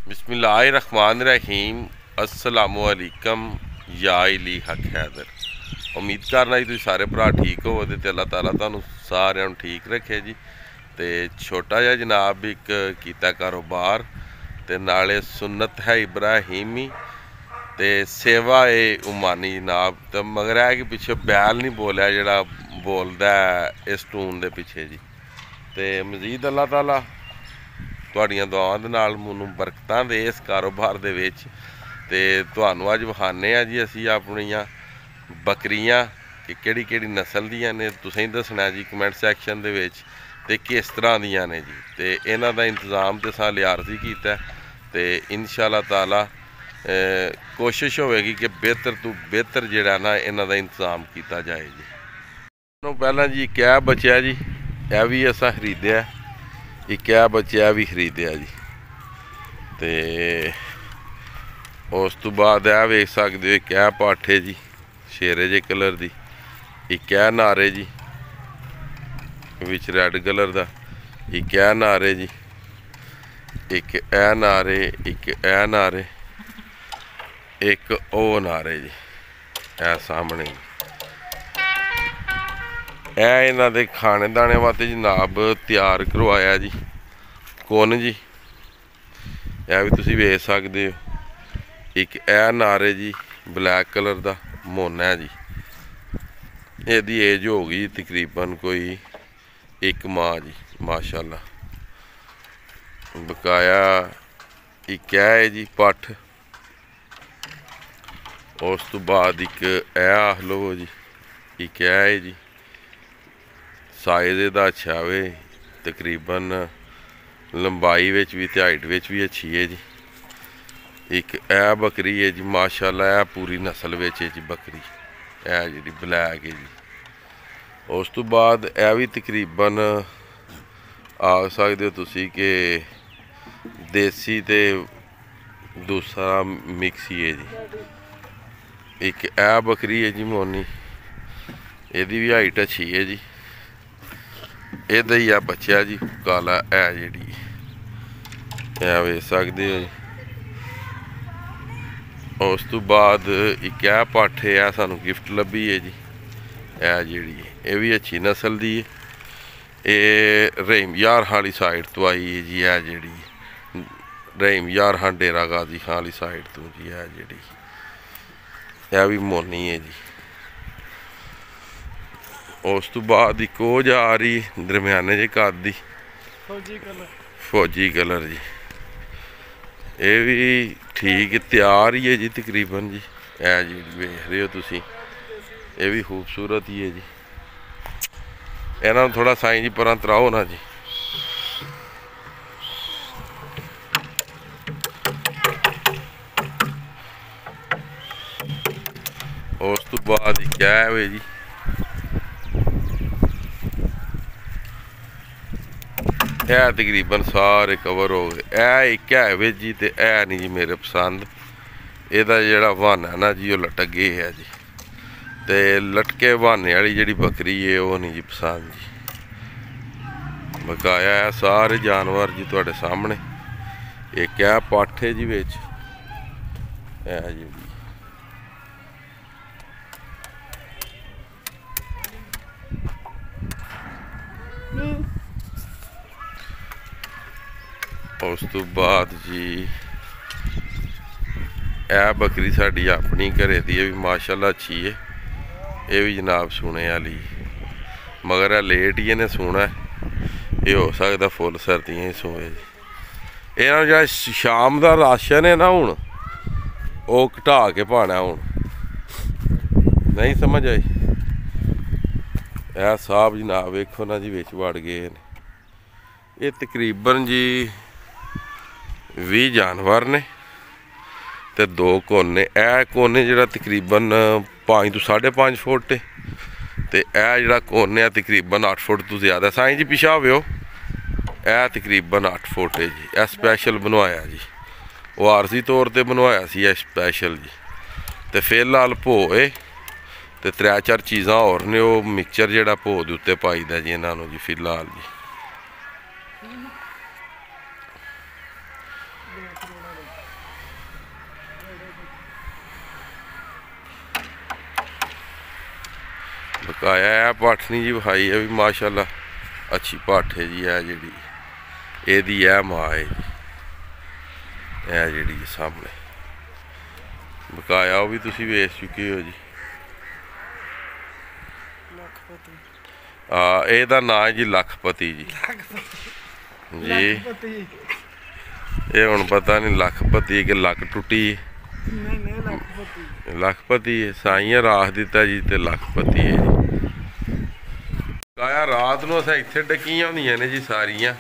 बिस्मिल्लाहिर्रहमानिर्रहीम अस्सलामुअलैकुम या इली हक हैदर। उम्मीद करना जी तुम सारे भरा ठीक हो तो अल्लाह ताला तुहानू सारिਆਂ ਨੂੰ ठीक रखे जी। तो छोटा जिहा जनाब एक कीता कारोबार ते नाले सुन्नत है इब्राहिमी ते सेवा है उमानी जनाब। तो मगर है कि पिछे बैल नहीं बोलिया जिहड़ा बोलदा इस टून दे पिछे जी। तो मजीद अल्लाह ताला तुहाड़ियां दुआवां दे नाल मैनूं बरकतां दे इस कारोबार दे विच। ते तुहानूं अज विखाने आ जी असीं अपणियां बकरियां कि केड़ी केड़ी नस्ल दियां ने तुसें दसना जी कमेंट सैक्शन दे विच ते किस तरह दियां ने जी। ते इन्हां दा इंतज़ाम ते असां लियारजी कीता ते इंशाअल्लाह ताला कोशिश होवेगी कि बेहतर तो बेहतर जिहड़ा ना इन्हां दा इंतज़ाम कीता जाए जी। पहलां जी क्या बचया जी यह भी असां खरीदिया, एक क्या बच्चा भी खरीदिया जी। तो उस तो बाद यह वेख सकते हो क्या पाठे जी शेरे जे कलर दी, एक क्या नारे जी विच रैड कलर दा, एक क्या नारे जी, एक ए नारे, एक ए नारे, एक ओ नारे जी। ए सामने ए इन्हां दे खाने दाने वास्ते जनाब तैयार करवाया जी कुन जी। यह भी तुसीं वेख सकते हो। एक ए नारे जी ब्लैक कलर दा मोना है जी। इसकी एज हो गई तकरीबन कोई एक माह जी माशाअल्लाह। बकाया एक है जी पठ, उस तो बाद एक ए आख लो जी, एक है जी साइज इहदा अच्छा वे तकरीबन लंबाई विच भी ते हाइट विच भी अच्छी है जी। एक ए बकरी है जी माशाअल्लाह, ए पूरी नस्ल विच है जी बकरी ए जी ब्लैक है जी। उस तो बाद ए भी तकरीबन आख सकते हो तुसी कि देसी ते दूसरा मिक्स ही है जी। एक ए बकरी है जी मोनी, एदी भी हाइट अच्छी है जी। एदा ही आ बच्चा जी काला है जी, वेख सकते हो जी। उस तो बाद एक है पाठे है सानू गिफ्ट लभी है जी। ए जी ये भी अच्छी नस्ल दी है, ये रहीम यार खां वाली साइड तो आई है जी। है जी रहीम यार खां डेरा गाजी खां वाली साइड तो जी। है जी यह भी मोनी है जी। उस तो बाद एक हो जा रही दरम्याने जे कद दी फौजी कलर जी। ये भी ठीक तैयार ही है जी तकरीबन जी। है जी वेख रहे हो तुसी, ये भी खूबसूरत ही है जी। इन्हों थोड़ा साईं जी पर तराओ ना जी। उस तो बाद क्या है जी यह तकरीबन सारे कवर हो गए। ए एक है वे जी ते ए नहीं जी मेरे पसंद। एदा जेड़ा बहाना है ना जी वो लटके है जी। ते लटके बहाने वाली जी बकरी है वो नहीं जी पसंद जी। बकाया है सारे जानवर जी तुहाडे सामने। एक है पाठे जी विच है जी। उस तो बाद जी ए बकरी साड़ी अपनी घरे दी भी माशाअल्लाह अच्छी है। ये भी जनाब सुने वाली मगर लेट ही इन्हें सुना है। ये हो सकता फुल सर्दियां ही सोए जी। इन्होंने जो शाम का राशन है ना हूँ वो घटा के पाना हूँ नहीं समझ आई। यह साहब जनाब वेखो ना जी विच वड़ गए। ये तकरीबन जी 20 जानवर ने ते 2 कोने। ए कोने जो तकरीबन 5 तो 5.5 फुट है ते ए जड़ा कोने तकरीबन 8 फुट तो ज़्यादा। साईं जी पिछा हो ए तकरीबन 8 फुट है जी। ए स्पैशल बनवाया जी, वो आरजी तौर पर बनवाया सी स्पैशल जी। तो फिलहाल भोए ते 3-4 चीज़ां होर ने वो मिक्सचर जोड़ा भो के उत्ते पाई दा जी इन्हों जी। फिलहाल जी बकाया है पाठनी जी विखाई है भी माशाल्लाह अच्छी पाठ है जी। है जी एदी है माँ है जी जी सामने बकाया वो भी तुसी वेच चुके हो जी। ਇਹਦਾ ਨਾਂ ਹੈ ਜੀ ਲੱਖਪਤੀ ਜੀ। ਜੀ ਇਹ ਹੁਣ ਪਤਾ ਨਹੀਂ ਲੱਖਪਤੀ ਕਿ ਲੱਕ ਟੁੱਟੀ। ਲੱਖਪਤੀ ਹੈ ਸਾਈਆਂ ਰਾਖ ਦਿੱਤਾ ਜੀ ਤੇ ਲੱਖਪਤੀ ਹੈ ਜੀ। ਕਾਇਆ ਰਾਤ ਨੂੰ ਅਸੀਂ ਇੱਥੇ ਡਕੀਆਂ ਹੁੰਦੀਆਂ ਨੇ ਜੀ ਸਾਰੀਆਂ।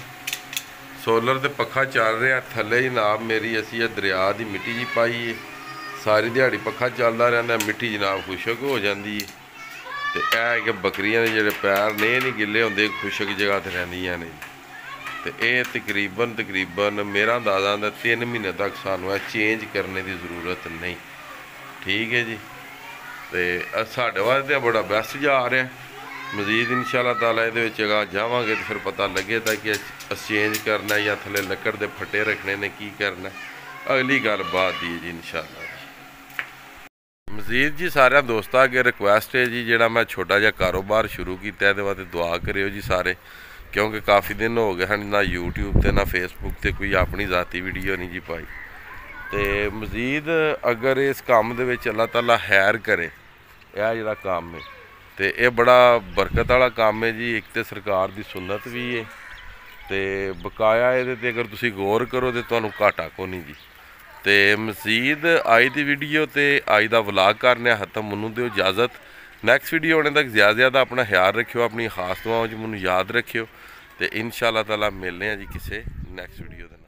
ਸੋਲਰ ਤੇ ਪੱਖਾ ਚੱਲ ਰਿਹਾ ਥੱਲੇ ਜਨਾਬ ਮੇਰੀ ਅਸੀਂ ਇਹ ਦਰਿਆ ਦੀ ਮਿੱਟੀ ਜੀ ਪਾਈ ਹੈ। ਸਾਰੀ ਦਿਹਾੜੀ ਪੱਖਾ ਚੱਲਦਾ ਰਹਿੰਦਾ ਮਿੱਟੀ ਜਨਾਬ ਖੁਸ਼ਕ ਹੋ ਜਾਂਦੀ ਹੈ। ਤੇ ਇਹ ਕਿ ਬੱਕਰੀਆਂ ਦੇ ਜਿਹੜੇ ਪੈਰ ਨੇ ਨਹੀਂ ਗਿੱਲੇ ਹੁੰਦੇ ਖੁਸ਼ਕ ਜਗ੍ਹਾ ਤੇ ਰਹਿੰਦੀਆਂ ਨੇ। ਤੇ ਇਹ ਤਕਰੀਬਨ ਮੇਰਾ ਅੰਦਾਜ਼ਾ ਹੁੰਦਾ 3 ਮਹੀਨੇ ਤੱਕ ਸਾਨੂੰ ਇਹ ਚੇਂਜ ਕਰਨੇ ਦੀ ਜ਼ਰੂਰਤ ਨਹੀਂ। ਠੀਕ ਹੈ ਜੀ। ਤੇ ਸਾਡੇ ਵਾਸਤੇ ਬੜਾ ਬੈਸਟ ਜਾ ਰਿਹਾ। ਮਜ਼ੀਦ ਇਨਸ਼ਾਅੱਲਾ ਤਾਲਾ ਇਹਦੇ ਵਿੱਚ ਅਗਾ ਜਾਵਾਂਗੇ ਤੇ ਫਿਰ ਪਤਾ ਲੱਗੇਗਾ ਕਿ ਚੇਂਜ ਕਰਨਾ ਜਾਂ ਥੱਲੇ ਲੱਕੜ ਦੇ ਫੱਟੇ ਰੱਖਣੇ ਨੇ ਕੀ ਕਰਨਾ ਅਗਲੀ ਗੱਲ ਬਾਤ ਦੀ ਜੀ ਇਨਸ਼ਾਅੱਲਾ। ਮਜ਼ੀਦ ਜੀ ਸਾਰਿਆਂ ਦੋਸਤਾਂ ਅੱਗੇ ਰਿਕੁਐਸਟ ਹੈ ਜੀ ਜਿਹੜਾ ਮੈਂ ਛੋਟਾ ਜਿਹਾ ਕਾਰੋਬਾਰ ਸ਼ੁਰੂ ਕੀਤਾ ਇਹਦੇ ਵਾਸਤੇ ਦੁਆ ਕਰਿਓ ਜੀ ਸਾਰੇ ਕਿਉਂਕਿ ਕਾਫੀ ਦਿਨ ਹੋ ਗਏ ਹਨ ਨਾ YouTube ਤੇ ਨਾ Facebook ਤੇ ਕੋਈ ਆਪਣੀ ਜ਼ਾਤੀ ਵੀਡੀਓ ਨਹੀਂ ਜੀ ਪਾਈ। ਤੇ ਮਜ਼ੀਦ ਅਗਰ ਇਸ ਕੰਮ ਦੇ ਵਿੱਚ ਅੱਲਾਹ ਤਾਲਾ ਖੈਰ ਕਰੇ ਇਹ ਜਿਹੜਾ ਕੰਮ ਹੈ ਤੇ ਇਹ ਬੜਾ ਬਰਕਤ ਵਾਲਾ ਕੰਮ ਹੈ ਜੀ। ਇੱਕ ਤੇ ਸਰਕਾਰ ਦੀ ਸੁਨਨਤ ਵੀ ਹੈ ਤੇ ਬਕਾਇਆ ਇਹਦੇ ਤੇ ਅਗਰ ਤੁਸੀਂ ਗੌਰ ਕਰੋ ਤੇ ਤੁਹਾਨੂੰ ਘਾਟਾ ਕੋ ਨਹੀਂ ਜੀ। ਤੇ ਮਜ਼ੀਦ ਅੱਜ ਦੀ ਵੀਡੀਓ ਤੇ ਅੱਜ ਦਾ ਵਲੌਗ ਕਰਨੇ ਖਤਮ। ਮੈਨੂੰ ਦਿਓ ਇਜਾਜ਼ਤ। ਨੈਕਸਟ ਵੀਡੀਓ ਆਉਣੇ ਤੱਕ ਜ਼ਿਆਦਾ ਆਪਣਾ ਖਿਆਲ ਰੱਖਿਓ ਆਪਣੀ ਖਾਸ ਦੁਆਵਾਂ 'ਚ ਮੈਨੂੰ ਯਾਦ ਰੱਖਿਓ ਤੇ ਇਨਸ਼ਾਅੱਲਾ ਤਾਲਾ ਮਿਲਦੇ ਹਾਂ ਜੀ ਕਿਸੇ ਨੈਕਸਟ ਵੀਡੀਓ ਦੇ।